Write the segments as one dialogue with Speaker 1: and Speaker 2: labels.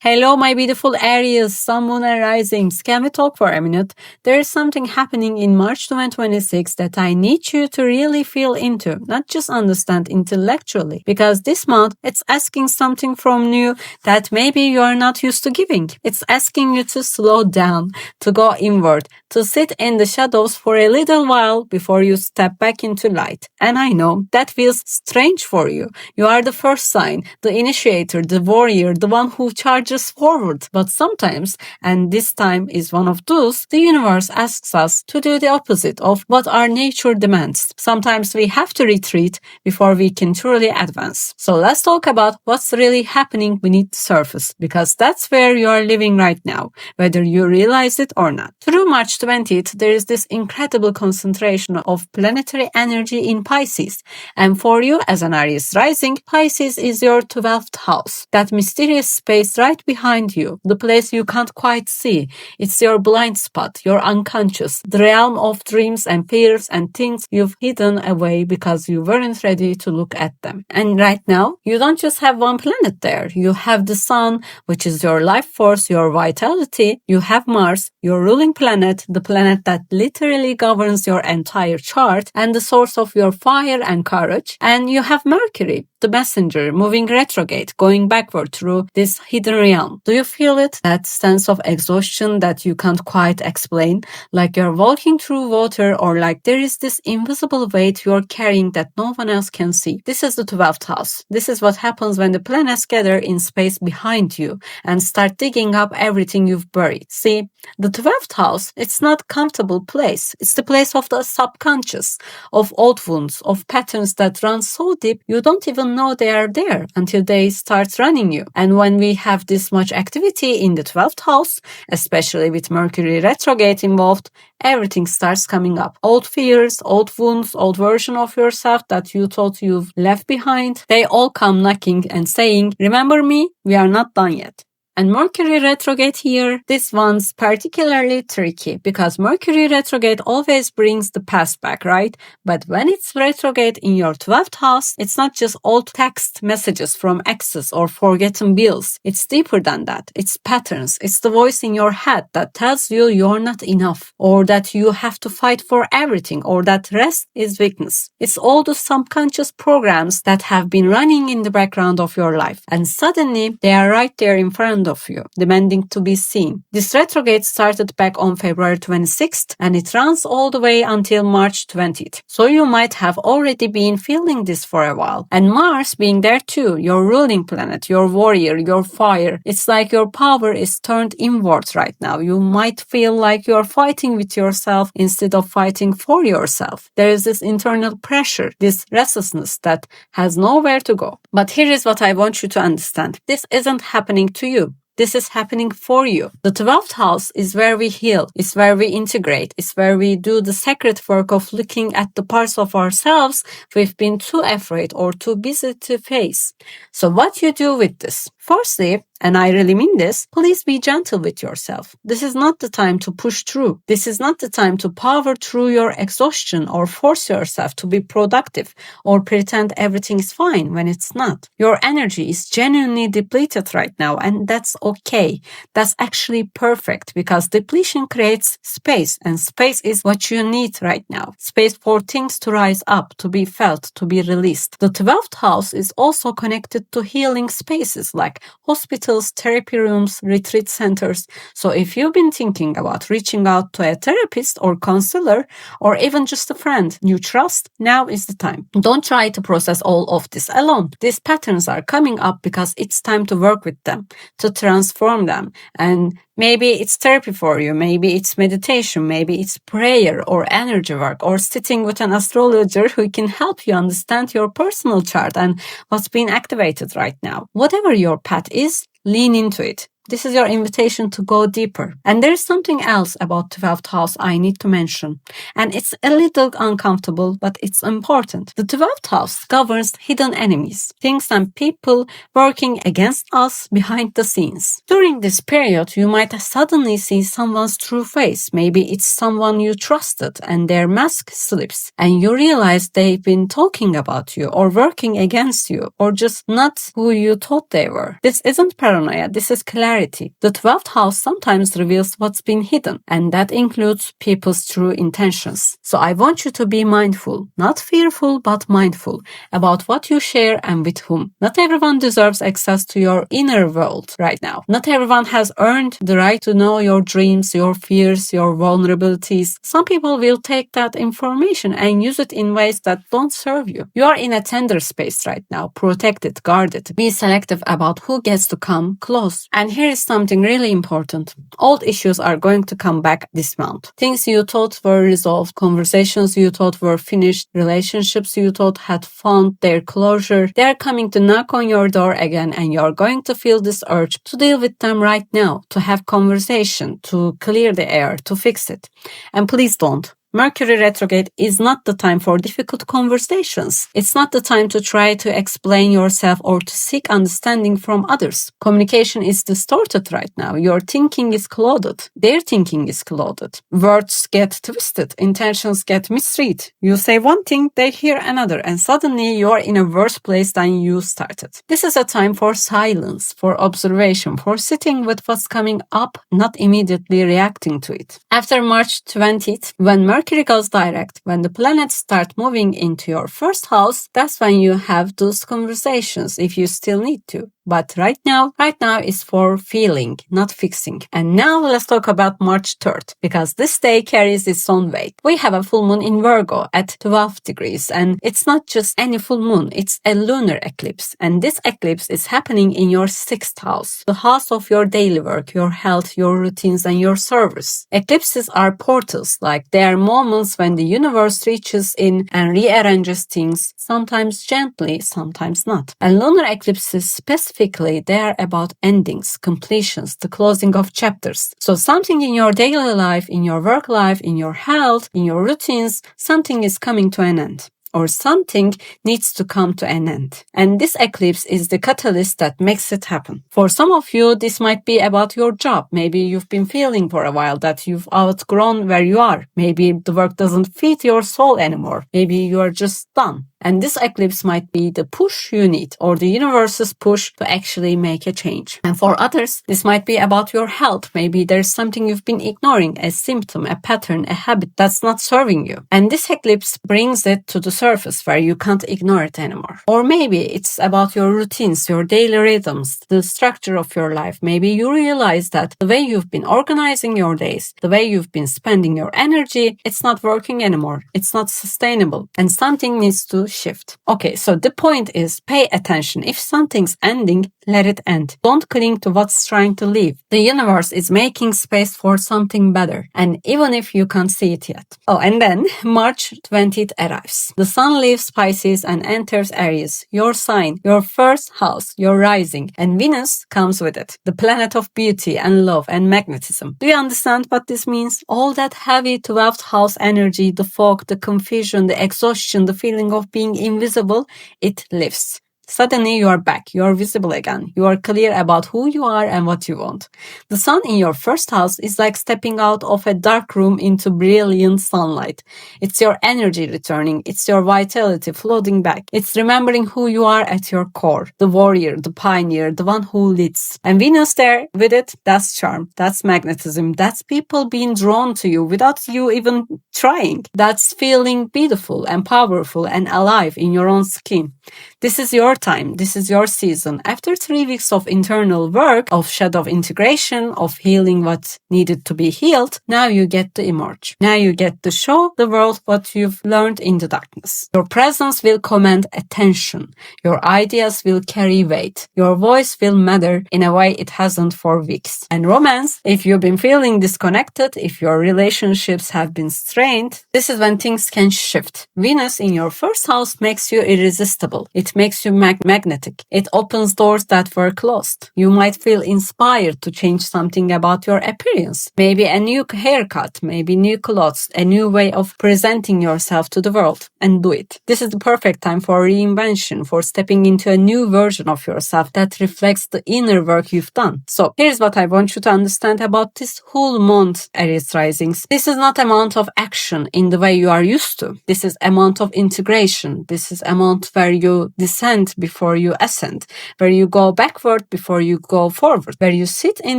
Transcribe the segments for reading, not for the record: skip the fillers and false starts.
Speaker 1: Hello, my beautiful Aries, Sun, Moon, and Risings. Can we talk for a minute? There is something happening in March 2026 that I need you to really feel into, not just understand intellectually. Because this month, it's asking something from you that maybe you are not used to giving. It's asking you to slow down, to go inward, to sit in the shadows for a little while before you step back into light. And I know that feels strange for you. You are the first sign, the initiator, the warrior, the one who charges forward. But sometimes, and this time is one of those, the universe asks us to do the opposite of what our nature demands. Sometimes we have to retreat before we can truly advance. So let's talk about what's really happening beneath the surface, because that's where you are living right now, whether you realize it or not. Through March 20th, there is this incredible concentration of planetary energy in Pisces. And for you as an Aries rising, Pisces is your 12th house, that mysterious space right behind you, the place you can't quite see. It's your blind spot, your unconscious, the realm of dreams and fears and things you've hidden away because you weren't ready to look at them. And right now, you don't just have one planet there. You have the sun, which is your life force, your vitality. You have Mars, your ruling planet, the planet that literally governs your entire chart and the source of your fire and courage. And you have Mercury, the messenger, moving retrograde, going backward through this hidden realm. Do you feel it? That sense of exhaustion that you can't quite explain? Like you're walking through water, or like there is this invisible weight you're carrying that no one else can see. This is the 12th house. This is what happens when the planets gather in space behind you and start digging up everything you've buried. See, the 12th house, it's not a comfortable place. It's the place of the subconscious, of old wounds, of patterns that run so deep you don't even know they are there until they start running you. And when we have this much activity in the 12th house, especially with Mercury retrograde involved, everything starts coming up. Old fears, old wounds, old version of yourself that you thought you've left behind, they all come knocking and saying, remember me, we are not done yet. And Mercury retrograde here, this one's particularly tricky because Mercury retrograde always brings the past back, right? But when it's retrograde in your 12th house, it's not just old text messages from exes or forgotten bills. It's deeper than that. It's patterns. It's the voice in your head that tells you you're not enough, or that you have to fight for everything, or that rest is weakness. It's all the subconscious programs that have been running in the background of your life. And suddenly, they are right there in front of you, demanding to be seen. This retrograde started back on February 26th and it runs all the way until March 20th. So you might have already been feeling this for a while. And Mars being there too, your ruling planet, your warrior, your fire. It's like your power is turned inwards right now. You might feel like you're fighting with yourself instead of fighting for yourself. There is this internal pressure, this restlessness that has nowhere to go. But here is what I want you to understand. This isn't happening to you. This is happening for you. The 12th house is where we heal. It's where we integrate. It's where we do the sacred work of looking at the parts of ourselves we've been too afraid or too busy to face. So what you do with this? Firstly, and I really mean this, please be gentle with yourself. This is not the time to push through. This is not the time to power through your exhaustion or force yourself to be productive or pretend everything is fine when it's not. Your energy is genuinely depleted right now, and that's okay. That's actually perfect because depletion creates space, and space is what you need right now. Space for things to rise up, to be felt, to be released. The 12th house is also connected to healing spaces like hospitals, therapy rooms, retreat centers. So if you've been thinking about reaching out to a therapist or counselor, or even just a friend you trust, now is the time. Don't try to process all of this alone. These patterns are coming up because it's time to work with them, to transform them. And maybe it's therapy for you, maybe it's meditation, maybe it's prayer or energy work, or sitting with an astrologer who can help you understand your personal chart and what's being activated right now. Whatever your path is, lean into it. This is your invitation to go deeper. And there's something else about 12th house I need to mention. And it's a little uncomfortable, but it's important. The 12th house governs hidden enemies, things and people working against us behind the scenes. During this period, you might suddenly see someone's true face. Maybe it's someone you trusted and their mask slips and you realize they've been talking about you or working against you or just not who you thought they were. This isn't paranoia, this is clarity. The 12th house sometimes reveals what's been hidden, and that includes people's true intentions. So I want you to be mindful, not fearful, but mindful about what you share and with whom. Not everyone deserves access to your inner world right now. Not everyone has earned the right to know your dreams, your fears, your vulnerabilities. Some people will take that information and use it in ways that don't serve you. You are in a tender space right now. Protect it, guard it. Be selective about who gets to come close. And here is something really important. Old issues are going to come back this month. Things you thought were resolved, conversations you thought were finished, relationships you thought had found their closure, they're coming to knock on your door again, and you're going to feel this urge to deal with them right now, to have conversation, to clear the air, to fix it. And please don't. Mercury Retrograde is not the time for difficult conversations. It's not the time to try to explain yourself or to seek understanding from others. Communication is distorted right now. Your thinking is clouded. Their thinking is clouded. Words get twisted. Intentions get misread. You say one thing, they hear another, and suddenly you're in a worse place than you started. This is a time for silence, for observation, for sitting with what's coming up, not immediately reacting to it. After March 20th, when Mercury goes direct, when the planets start moving into your first house, that's when you have those conversations if you still need to. But right now is for feeling, not fixing. And now let's talk about March 3rd, because this day carries its own weight. We have a full moon in Virgo at 12 degrees, and it's not just any full moon, it's a lunar eclipse. And this eclipse is happening in your 6th house, the house of your daily work, your health, your routines, and your service. Eclipses are portals, like they are moments when the universe reaches in and rearranges things, sometimes gently, sometimes not. And lunar eclipses specifically, they are about endings, completions, the closing of chapters. So something in your daily life, in your work life, in your health, in your routines, something is coming to an end. Or something needs to come to an end. And this eclipse is the catalyst that makes it happen. For some of you, this might be about your job. Maybe you've been feeling for a while that you've outgrown where you are. Maybe the work doesn't fit your soul anymore. Maybe you are just done. And this eclipse might be the push you need, or the universe's push to actually make a change. And for others, this might be about your health. Maybe there's something you've been ignoring, a symptom, a pattern, a habit that's not serving you. And this eclipse brings it to the surface where you can't ignore it anymore. Or maybe it's about your routines, your daily rhythms, the structure of your life. Maybe you realize that the way you've been organizing your days, the way you've been spending your energy, it's not working anymore. It's not sustainable. And something needs to shift. Okay, so the point is, pay attention. If something's ending, let it end. Don't cling to what's trying to leave. The universe is making space for something better, and even if you can't see it yet. Oh, and then March 20th arrives. The sun leaves Pisces and enters Aries, your sign, your first house, your rising, and Venus comes with it, the planet of beauty and love and magnetism. Do you understand what this means? All that heavy 12th house energy, the fog, the confusion, the exhaustion, the feeling of being invisible, it lifts. Suddenly you are back, you are visible again, you are clear about who you are and what you want. The sun in your first house is like stepping out of a dark room into brilliant sunlight. It's your energy returning, it's your vitality floating back. It's remembering who you are at your core, the warrior, the pioneer, the one who leads. And Venus there with it, that's charm, that's magnetism, that's people being drawn to you without you even trying. That's feeling beautiful and powerful and alive in your own skin. This is your time. This is your season. After 3 weeks of internal work, of shadow integration, of healing what needed to be healed, now you get to emerge. Now you get to show the world what you've learned in the darkness. Your presence will command attention. Your ideas will carry weight. Your voice will matter in a way it hasn't for weeks. And romance, if you've been feeling disconnected, if your relationships have been strained, this is when things can shift. Venus in your first house makes you irresistible. powerful. It makes you magnetic. It opens doors that were closed. You might feel inspired to change something about your appearance. Maybe a new haircut, maybe new clothes, a new way of presenting yourself to the world, and do it. This is the perfect time for reinvention, for stepping into a new version of yourself that reflects the inner work you've done. So here's what I want you to understand about this whole month, Aries risings. This is not a month of action in the way you are used to. This is a month of integration. This is a month where you descend before you ascend, where you go backward before you go forward, where you sit in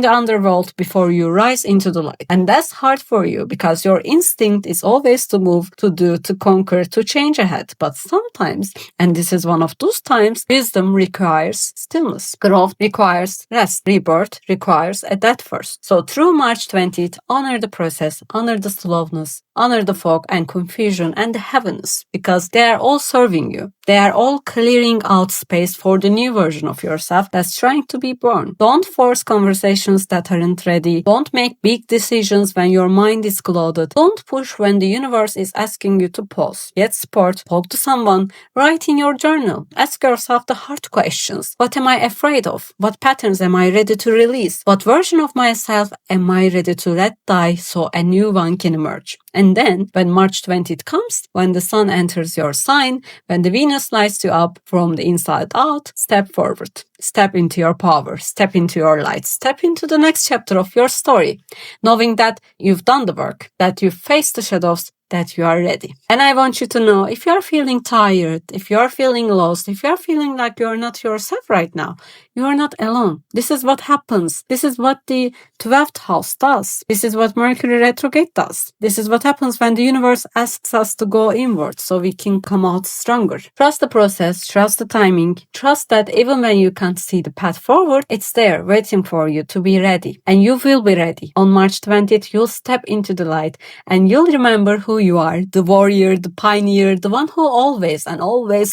Speaker 1: the underworld before you rise into the light. And that's hard for you because your instinct is always to move, to do, to conquer, to change ahead. But sometimes, and this is one of those times, wisdom requires stillness. Growth requires rest. Rebirth requires a death first. So through March 20th, honor the process, honor the slowness, honor the fog and confusion and the heaviness, because they are all serving you. They are all clearing out space for the new version of yourself that's trying to be born. Don't force conversations that aren't ready. Don't make big decisions when your mind is clouded. Don't push when the universe is asking you to pause. Get support. Talk to someone. Write in your journal. Ask yourself the hard questions. What am I afraid of? What patterns am I ready to release? What version of myself am I ready to let die so a new one can emerge? And then, when March 20th comes, when the sun enters your sign, when the Venus lights you up from the inside out, step forward. Step into your power. Step into your light. Step into the next chapter of your story, knowing that you've done the work, that you've faced the shadows, that you are ready. And I want you to know, if you are feeling tired, if you are feeling lost, if you are feeling like you are not yourself right now, you are not alone. This is what happens. This is what the 12th house does. This is what Mercury Retrograde does. This is what happens when the universe asks us to go inward so we can come out stronger. Trust the process, trust the timing, trust that even when you can't see the path forward, it's there waiting for you to be ready. And you will be ready. On March 20th, you'll step into the light and you'll remember who you are, the warrior, the pioneer, the one who always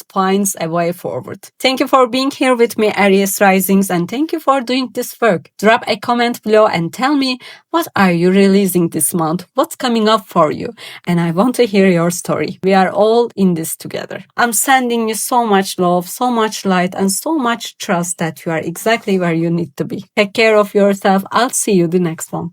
Speaker 1: finds a way forward. Thank you for being here with me, Aries risings, and thank you for doing this work. Drop a comment below and tell me, what are you releasing this month? What's coming up for you? And I want to hear your story. We are all in this together. I'm sending you so much love, so much light, and so much trust that you are exactly where you need to be. Take care of yourself. I'll see you the next one.